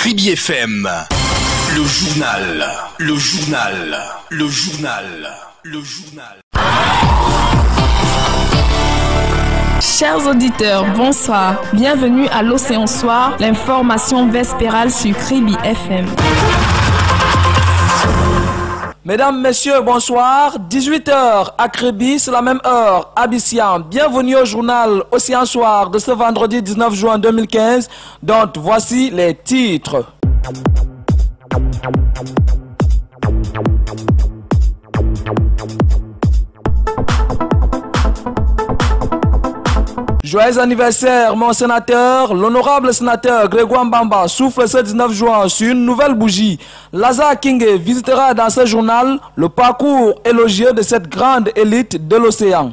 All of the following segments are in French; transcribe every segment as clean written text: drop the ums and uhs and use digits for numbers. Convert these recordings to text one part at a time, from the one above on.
Kribi FM. Le journal. Chers auditeurs, bonsoir. Bienvenue à l'Océan Soir, l'information vespérale sur Kribi FM. Mesdames, Messieurs, bonsoir. 18h à Kribi, c'est la même heure à Bissiam. Bienvenue au journal Océan Soir de ce vendredi 19 juin 2015. Donc, voici les titres. Joyeux anniversaire, mon sénateur. L'honorable sénateur Grégoire Mbamba souffle ce 19 juin sur une nouvelle bougie. Lazare Kingé visitera dans ce journal le parcours élogieux de cette grande élite de l'océan.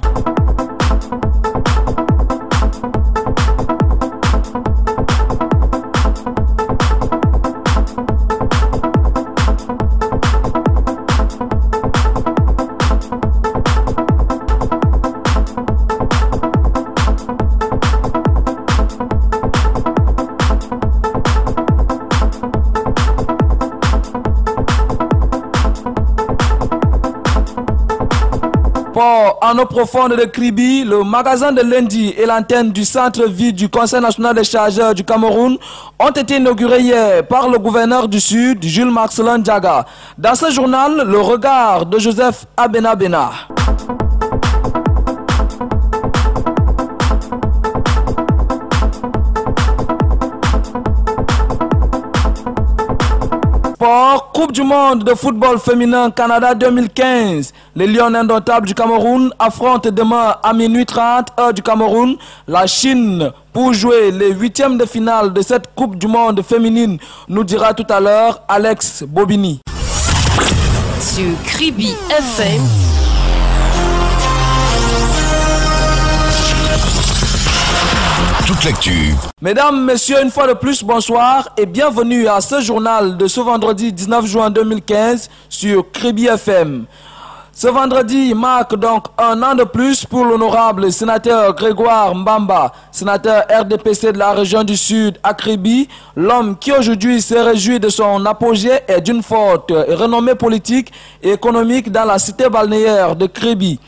En eau profonde de Kribi, le magasin de lundi et l'antenne du centre-ville du Conseil national des chargeurs du Cameroun ont été inaugurés hier par le gouverneur du Sud, Jules Marcelin Diaga. Dans ce journal, le regard de Joseph Abenabena. Coupe du monde de football féminin Canada 2015. Les Lions indomptables du Cameroun affrontent demain à minuit 30 heure du Cameroun la Chine pour jouer les huitièmes de finale de cette Coupe du monde féminine, nous dira tout à l'heure Alex Bobini. Sur Kribi FM. Toute l'actu. Mesdames, Messieurs, une fois de plus, bonsoir et bienvenue à ce journal de ce vendredi 19 juin 2015 sur Kribi FM. Ce vendredi marque donc un an de plus pour l'honorable sénateur Grégoire Mbamba, sénateur RDPC de la région du Sud à Kribi, l'homme qui aujourd'hui se réjouit de son apogée et d'une forte renommée politique et économique dans la cité balnéaire de Kribi.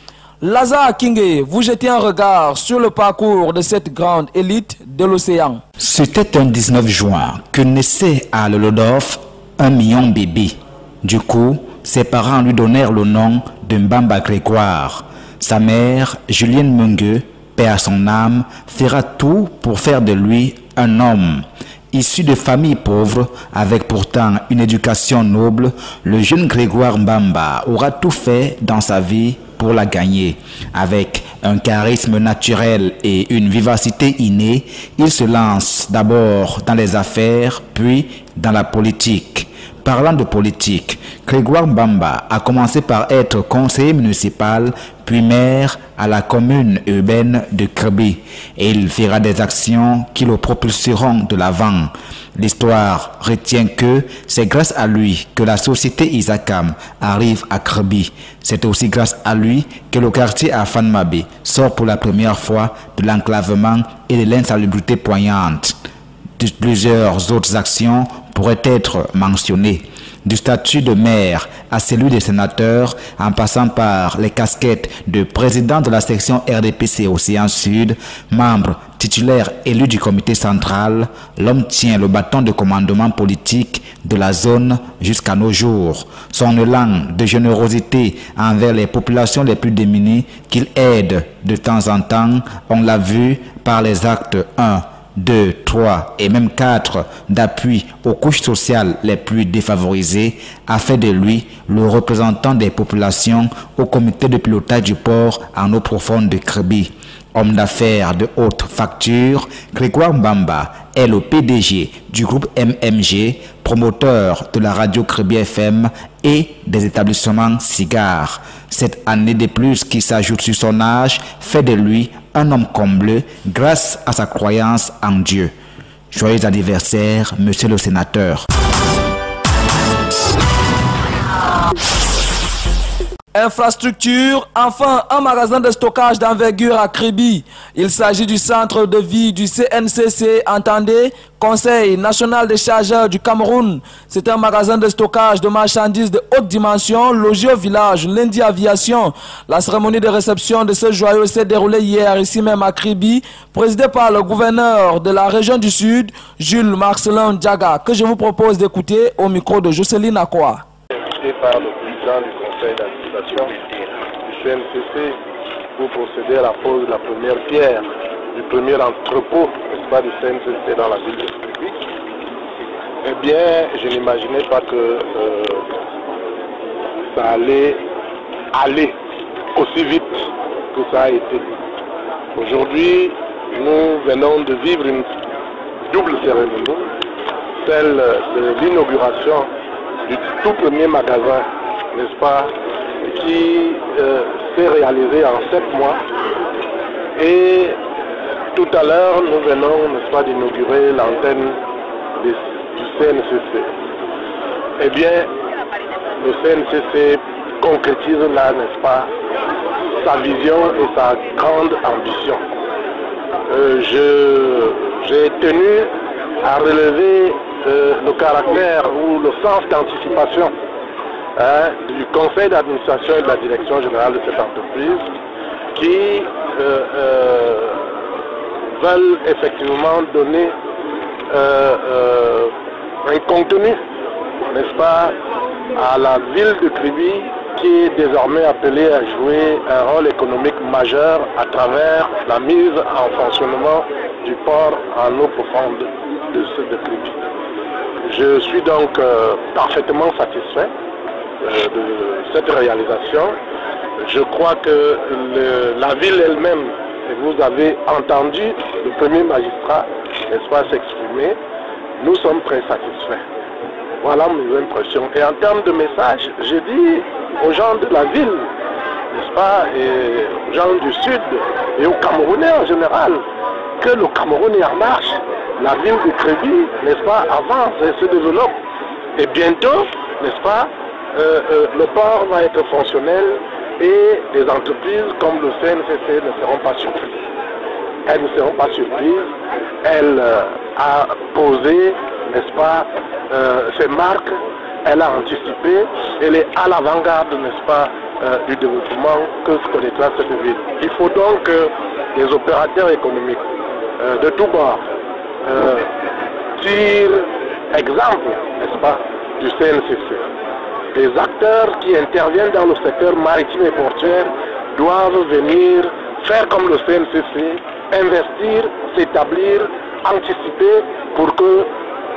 Lazare Kingé, vous jetez un regard sur le parcours de cette grande élite de l'océan. C'était un 19 juin que naissait à Lolodorf un million bébé. Du coup, ses parents lui donnèrent le nom de Mbamba Grégoire. Sa mère, Julienne Mungue, paix à son âme, fera tout pour faire de lui un homme. Issu de familles pauvres, avec pourtant une éducation noble, le jeune Grégoire Mbamba aura tout fait dans sa vie pour la gagner. Avec un charisme naturel et une vivacité innée, il se lance d'abord dans les affaires, puis dans la politique. Parlant de politique, Grégoire Mbamba a commencé par être conseiller municipal, puis maire à la commune urbaine de Kribi. Et il fera des actions qui le propulseront de l'avant. L'histoire retient que c'est grâce à lui que la société Isakam arrive à Kribi. C'est aussi grâce à lui que le quartier Afanmabe sort pour la première fois de l'enclavement et de l'insalubrité poignante. Plusieurs autres actions pourraient être mentionnées. Du statut de maire à celui de sénateur, en passant par les casquettes de président de la section RDPC Océan Sud, membre titulaire élu du comité central, l'homme tient le bâton de commandement politique de la zone jusqu'à nos jours. Son élan de générosité envers les populations les plus démunies qu'il aide de temps en temps, on l'a vu par les actes 1, 2, 3 et même 4 d'appui aux couches sociales les plus défavorisées, a fait de lui le représentant des populations au comité de pilotage du port en eau profonde de Kribi. Homme d'affaires de haute facture, Grégoire Mbamba est le PDG du groupe MMG, promoteur de la radio Kribi FM et des établissements cigares. Cette année de plus qui s'ajoute sur son âge fait de lui un homme comblé grâce à sa croyance en Dieu. Joyeux anniversaire, monsieur le sénateur. Infrastructure, enfin un magasin de stockage d'envergure à Kribi. Il s'agit du centre de vie du CNCC, entendez, Conseil national des chargeurs du Cameroun. C'est un magasin de stockage de marchandises de haute dimension, logé au village Lundi Aviation. La cérémonie de réception de ce joyau s'est déroulée hier ici même à Kribi, présidée par le gouverneur de la région du Sud, Jules Marcelin Diaga, que je vous propose d'écouter au micro de Jocelyne Akwa. Par le président du conseil d'administration du CNCC pour procéder à la pose de la première pierre du premier entrepôt, n'est-ce pas, du CNCC dans la ville de Kribi. Eh bien, je n'imaginais pas que ça allait aller aussi vite que ça a été. Aujourd'hui, nous venons de vivre une double cérémonie, celle de l'inauguration du tout premier magasin, n'est-ce pas, qui s'est réalisé en 7 mois. Et tout à l'heure, nous venons, n'est-ce pas, d'inaugurer l'antenne du CNCC. Eh bien, le CNCC concrétise là, n'est-ce pas, sa vision et sa grande ambition. J'ai tenu à relever le caractère ou le sens d'anticipation du conseil d'administration et de la direction générale de cette entreprise qui veulent effectivement donner un contenu, n'est-ce pas, à la ville de Kribi qui est désormais appelée à jouer un rôle économique majeur à travers la mise en fonctionnement du port en eau profonde de Kribi. Je suis donc parfaitement satisfait de cette réalisation. Je crois que la ville elle-même, et vous avez entendu le premier magistrat, n'est-ce pas, s'exprimer, nous sommes très satisfaits. Voilà mes impressions. Et en termes de message, j'ai dit aux gens de la ville, n'est-ce pas, et aux gens du Sud et aux Camerounais en général, que le Cameroun est en marche. La ville de Kribi, n'est-ce pas, avance et se développe. Et bientôt, n'est-ce pas, le port va être fonctionnel et les entreprises comme le CNCC ne seront pas surprises. Elles ne seront pas surprises. Elle a posé, n'est-ce pas, ses marques, elle a anticipé, elle est à l'avant-garde, n'est-ce pas, du développement que se connaîtra cette ville. Il faut donc que les opérateurs économiques de tous bords tirent exemple, n'est-ce pas, du CNCC. Les acteurs qui interviennent dans le secteur maritime et portuaire doivent venir faire comme le CNCC, investir, s'établir, anticiper pour que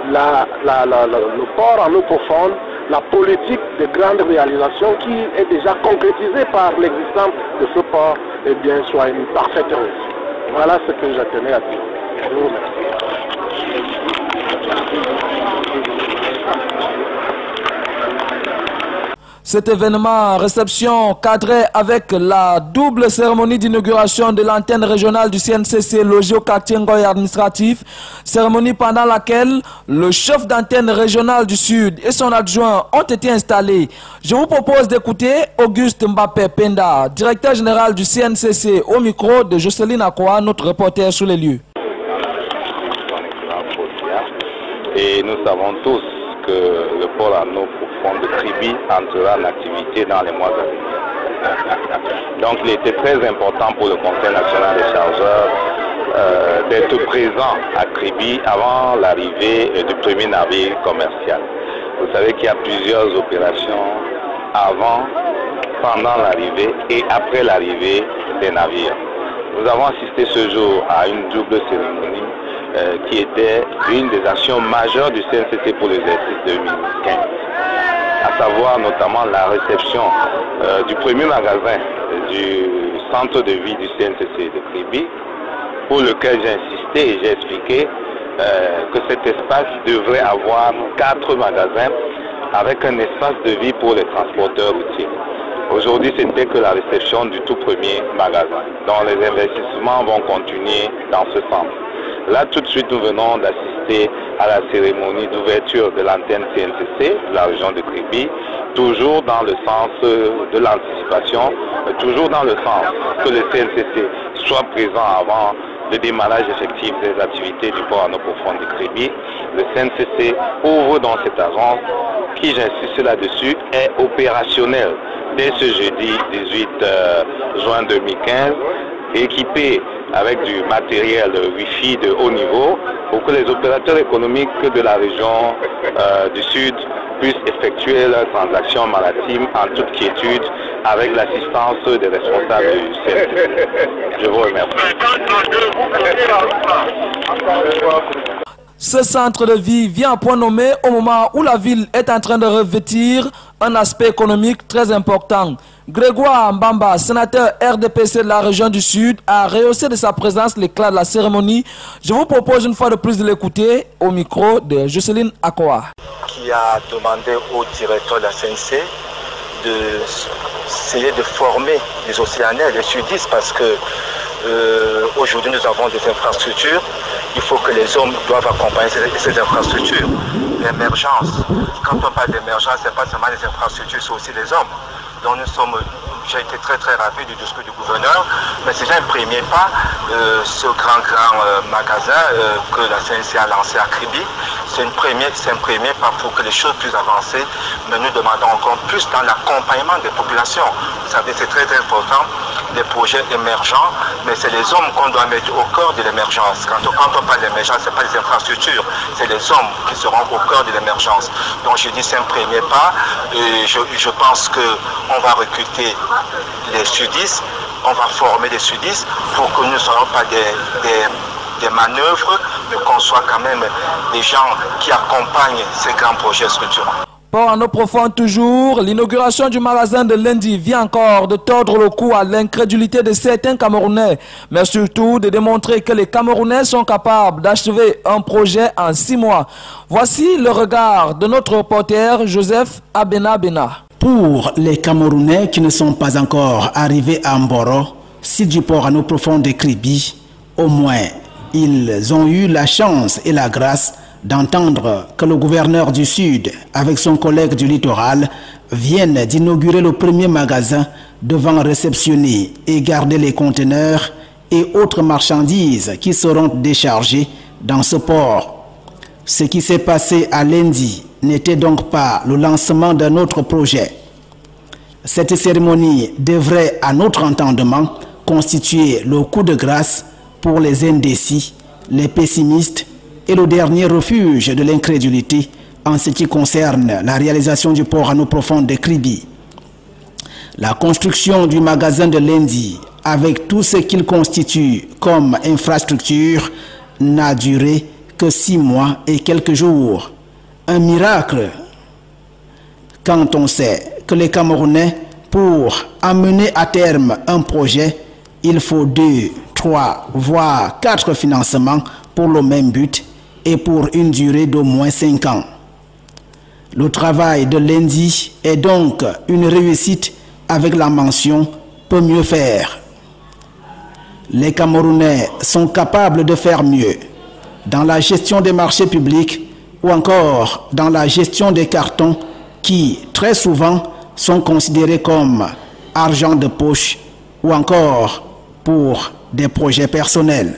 le port en eau profonde, la politique de grande réalisation qui est déjà concrétisée par l'existence de ce port, eh bien, soit une parfaite réussite. Voilà ce que je tenais à dire. Je vous remercie. Cet événement réception cadré avec la double cérémonie d'inauguration de l'antenne régionale du CNCC logée au quartier Ngoy administratif, cérémonie pendant laquelle le chef d'antenne régionale du Sud et son adjoint ont été installés. Je vous propose d'écouter Auguste Mbappé Penda, directeur général du CNCC, au micro de Jocelyne Akwa, notre reporter sur les lieux. Et nous savons tous que le port en eau profonde de Kribi entrera en activité dans les mois à venir. Donc il était très important pour le Conseil national des chargeurs d'être présent à Kribi avant l'arrivée du premier navire commercial. Vous savez qu'il y a plusieurs opérations avant, pendant l'arrivée et après l'arrivée des navires. Nous avons assisté ce jour à une double cérémonie qui était une des actions majeures du CNCC pour l'exercice 2015, à savoir notamment la réception du premier magasin du centre de vie du CNCC de Kribi, pour lequel j'ai insisté et j'ai expliqué que cet espace devrait avoir 4 magasins avec un espace de vie pour les transporteurs routiers. Aujourd'hui, c'était que la réception du tout premier magasin, dont les investissements vont continuer dans ce sens. Là, tout de suite, nous venons d'assister à la cérémonie d'ouverture de l'antenne CNCC de la région de Kribi, toujours dans le sens de l'anticipation, toujours dans le sens que le CNCC soit présent avant le démarrage effectif des activités du port en eau profonde de Kribi. Le CNCC ouvre dans cette agence qui, j'insiste là-dessus, est opérationnel dès ce jeudi 18 juin 2015, équipé avec du matériel Wi-Fi de haut niveau pour que les opérateurs économiques de la région du Sud puissent effectuer leurs transactions maritimes en toute quiétude avec l'assistance des responsables du CNCC. Je vous remercie. Ce centre de vie vient à point nommé au moment où la ville est en train de revêtir un aspect économique très important. Grégoire Mbamba, sénateur RDPC de la région du Sud, a rehaussé de sa présence l'éclat de la cérémonie. Je vous propose une fois de plus de l'écouter au micro de Jocelyne Akoa. Qui a demandé au directeur de la CNC d'essayer de former les océanaires, les sudistes, parce que aujourd'hui nous avons des infrastructures. Il faut que les hommes doivent accompagner ces infrastructures. L'émergence, quand on parle d'émergence, ce n'est pas seulement les infrastructures, c'est aussi les hommes. Donc j'ai été très ravi du discours du gouverneur, mais c'est déjà un premier pas, ce grand magasin que la CNC a lancé à Kribi. C'est un premier pas pour que les choses puissent avancer, mais nous demandons encore plus dans l'accompagnement des populations. Vous savez, c'est très important, les projets émergents, mais c'est les hommes qu'on doit mettre au cœur de l'émergence. Quand on parle d'émergence, ce n'est pas les infrastructures, c'est les hommes qui seront au cœur de l'émergence. Donc je dis c'est un premier pas, et je pense qu'on va recruter les sudistes, on va former les sudistes pour que nous ne soyons pas des manœuvres, mais qu'on soit quand même des gens qui accompagnent ces grands projets structurants. Port en eau profonde toujours, l'inauguration du magasin de lundi vient encore de tordre le cou à l'incrédulité de certains Camerounais, mais surtout de démontrer que les Camerounais sont capables d'achever un projet en 6 mois. Voici le regard de notre reporter Joseph Abena. Pour les Camerounais qui ne sont pas encore arrivés à Mboro, site du port en eau profonde de Kribi, au moins ils ont eu la chance et la grâce d'entendre que le gouverneur du Sud, avec son collègue du littoral, viennent d'inaugurer le premier magasin devant réceptionner et garder les conteneurs et autres marchandises qui seront déchargées dans ce port. Ce qui s'est passé à lundi n'était donc pas le lancement d'un autre projet. Cette cérémonie devrait, à notre entendement, constituer le coup de grâce pour les indécis, les pessimistes et le dernier refuge de l'incrédulité en ce qui concerne la réalisation du port en eau profonde de Kribi. La construction du magasin de lundi, avec tout ce qu'il constitue comme infrastructure, n'a duré que 6 mois et quelques jours. Un miracle quand on sait que les Camerounais, pour amener à terme un projet, il faut 2, 3, voire 4 financements pour le même but et pour une durée d'au moins 5 ans. Le travail de lundi est donc une réussite avec la mention « peut mieux faire ». Les Camerounais sont capables de faire mieux dans la gestion des marchés publics ou encore dans la gestion des cartons qui, très souvent, sont considérés comme argent de poche ou encore pour des projets personnels.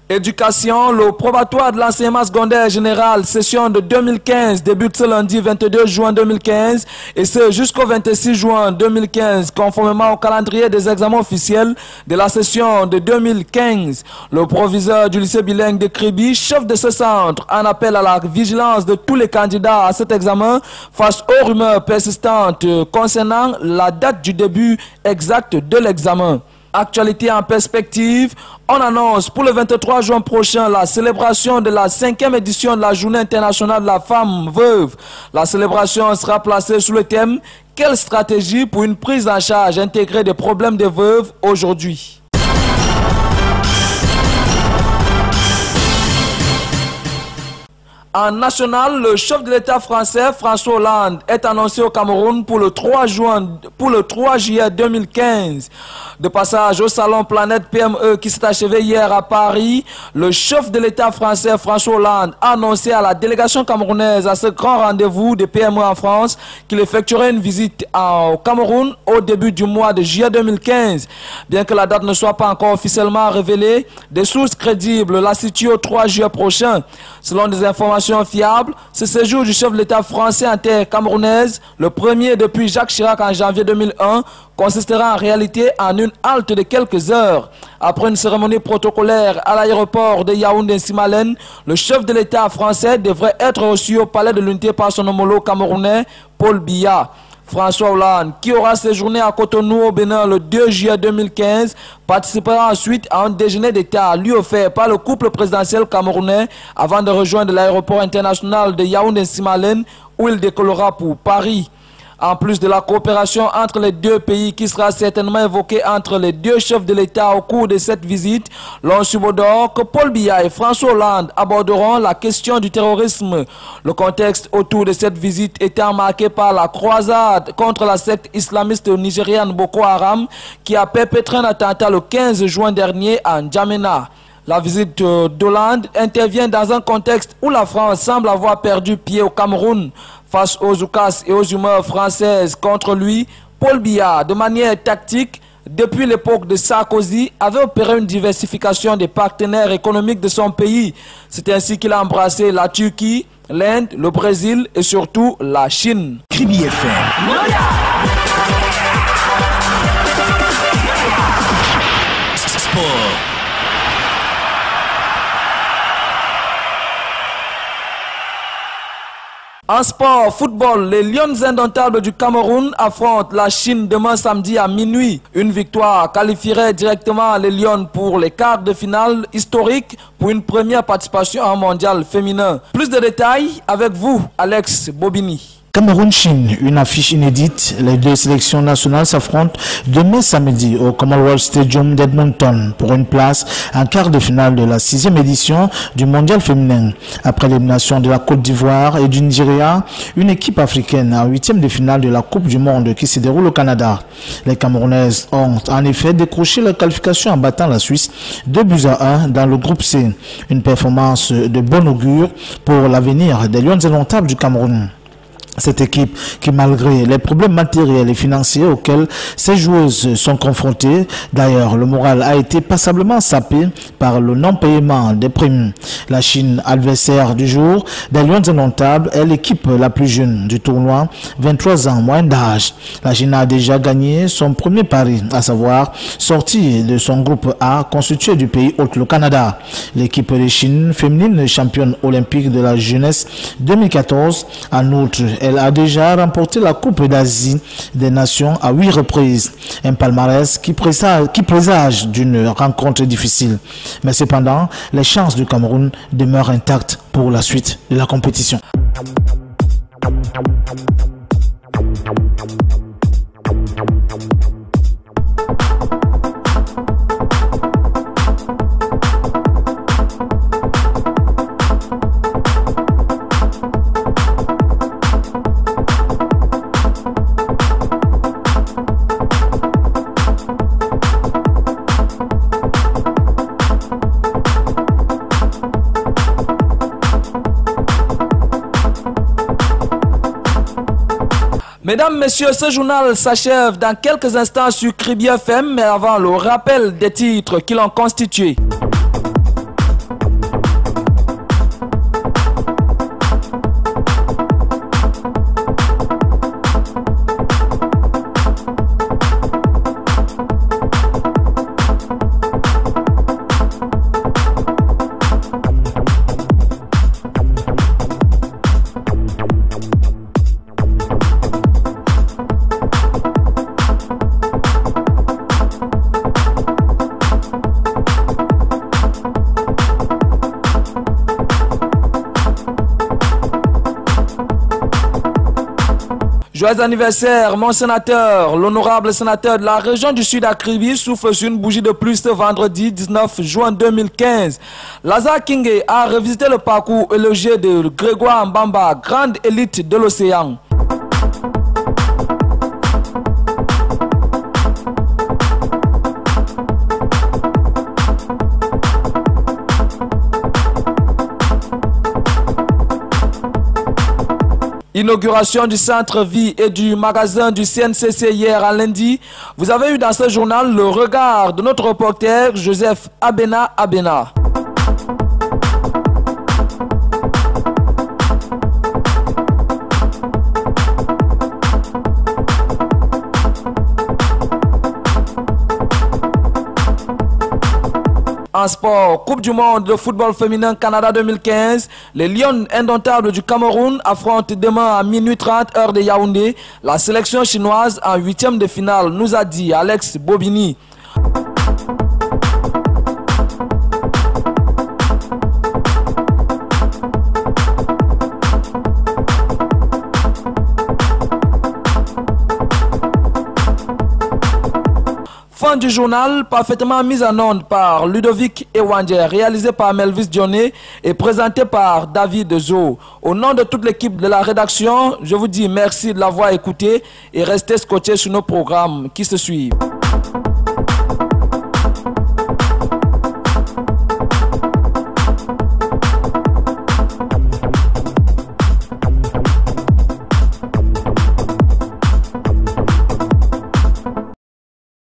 Éducation, le probatoire de l'enseignement secondaire général, session de 2015, débute ce lundi 22 juin 2015 et ce jusqu'au 26 juin 2015, conformément au calendrier des examens officiels de la session de 2015. Le proviseur du lycée bilingue de Kribi, chef de ce centre, en appelle à la vigilance de tous les candidats à cet examen face aux rumeurs persistantes concernant la date du début exact de l'examen. Actualité en perspective, on annonce pour le 23 juin prochain la célébration de la 5e édition de la Journée internationale de la femme veuve. La célébration sera placée sous le thème « Quelle stratégie pour une prise en charge intégrée des problèmes des veuves aujourd'hui ?» En national, le chef de l'État français, François Hollande, est annoncé au Cameroun pour le 3 juillet 2015. De passage au salon Planète PME qui s'est achevé hier à Paris, le chef de l'État français, François Hollande, a annoncé à la délégation camerounaise à ce grand rendez-vous des PME en France qu'il effectuerait une visite au Cameroun au début du mois de juillet 2015. Bien que la date ne soit pas encore officiellement révélée, des sources crédibles la situent au 3 juillet prochain. Selon des informations fiables, ce séjour du chef de l'État français en terre camerounaise, le premier depuis Jacques Chirac en janvier 2001, consistera en réalité en une halte de quelques heures. Après une cérémonie protocolaire à l'aéroport de Yaoundé-Simalène, le chef de l'État français devrait être reçu au palais de l'Unité par son homologue camerounais, Paul Biya. François Hollande, qui aura séjourné à Cotonou au Bénin le 2 juillet 2015, participera ensuite à un déjeuner d'État lui offert par le couple présidentiel camerounais avant de rejoindre l'aéroport international de Yaoundé-Simalène où il décollera pour Paris. En plus de la coopération entre les deux pays qui sera certainement évoquée entre les deux chefs de l'État au cours de cette visite, l'on subodore que Paul Biya et François Hollande aborderont la question du terrorisme. Le contexte autour de cette visite étant marqué par la croisade contre la secte islamiste nigériane Boko Haram qui a perpétré un attentat le 15 juin dernier à N'Djamena. La visite d'Hollande intervient dans un contexte où la France semble avoir perdu pied au Cameroun. Face aux oukas et aux humeurs françaises contre lui, Paul Biya, de manière tactique, depuis l'époque de Sarkozy, avait opéré une diversification des partenaires économiques de son pays. C'est ainsi qu'il a embrassé la Turquie, l'Inde, le Brésil et surtout la Chine. Kribi FM. Sport. En sport, football, les Lions indomptables du Cameroun affrontent la Chine demain samedi à minuit. Une victoire qualifierait directement les Lions pour les quarts de finale historiques pour une première participation en mondial féminin. Plus de détails avec vous, Alex Bobini. Cameroun-Chine, une affiche inédite. Les deux sélections nationales s'affrontent demain samedi au Commonwealth Stadium d'Edmonton pour une place en quart de finale de la 6e édition du mondial féminin. Après l'élimination de la Côte d'Ivoire et du Nigeria, une équipe africaine en 8e de finale de la Coupe du Monde qui se déroule au Canada. Les Camerounaises ont en effet décroché la qualification en battant la Suisse 2-1 dans le groupe C. Une performance de bon augure pour l'avenir des Lions indomptables du Cameroun. Cette équipe qui, malgré les problèmes matériels et financiers auxquels ces joueuses sont confrontées, d'ailleurs le moral a été passablement sapé par le non-paiement des primes. La Chine, adversaire du jour des Lions indomptables, est l'équipe la plus jeune du tournoi, 23 ans moins d'âge. La Chine a déjà gagné son premier pari, à savoir sortir de son groupe A constitué du pays hôte, le Canada. L'équipe de Chine, féminine championne olympique de la jeunesse 2014, en outre, elle a déjà remporté la Coupe d'Asie des Nations à 8 reprises. Un palmarès qui présage d'une rencontre difficile. Mais cependant, les chances du Cameroun demeurent intactes pour la suite de la compétition. Mesdames, Messieurs, ce journal s'achève dans quelques instants sur Kribi FM, mais avant le rappel des titres qui l'ont constitué. Joyeux anniversaire, mon sénateur. L'honorable sénateur de la région du Sud à Kribi souffle sur une bougie de plus ce vendredi 19 juin 2015. Lazare Kingé a revisité le parcours élogieux de Grégoire Mbamba, grande élite de l'océan. Inauguration du centre vie et du magasin du CNCC hier à lundi. Vous avez eu dans ce journal le regard de notre reporter Joseph Abena. En sport, Coupe du monde de football féminin Canada 2015, les Lions indomptables du Cameroun affrontent demain à minuit 30 heure de Yaoundé la sélection chinoise en 8e de finale, nous a dit Alex Bobigny. Fin du journal, parfaitement mise en onde par Ludovic Ewanger, réalisé par Melvis Dionné et présenté par David Zo. Au nom de toute l'équipe de la rédaction, je vous dis merci de l'avoir écouté et restez scotchés sur nos programmes qui se suivent.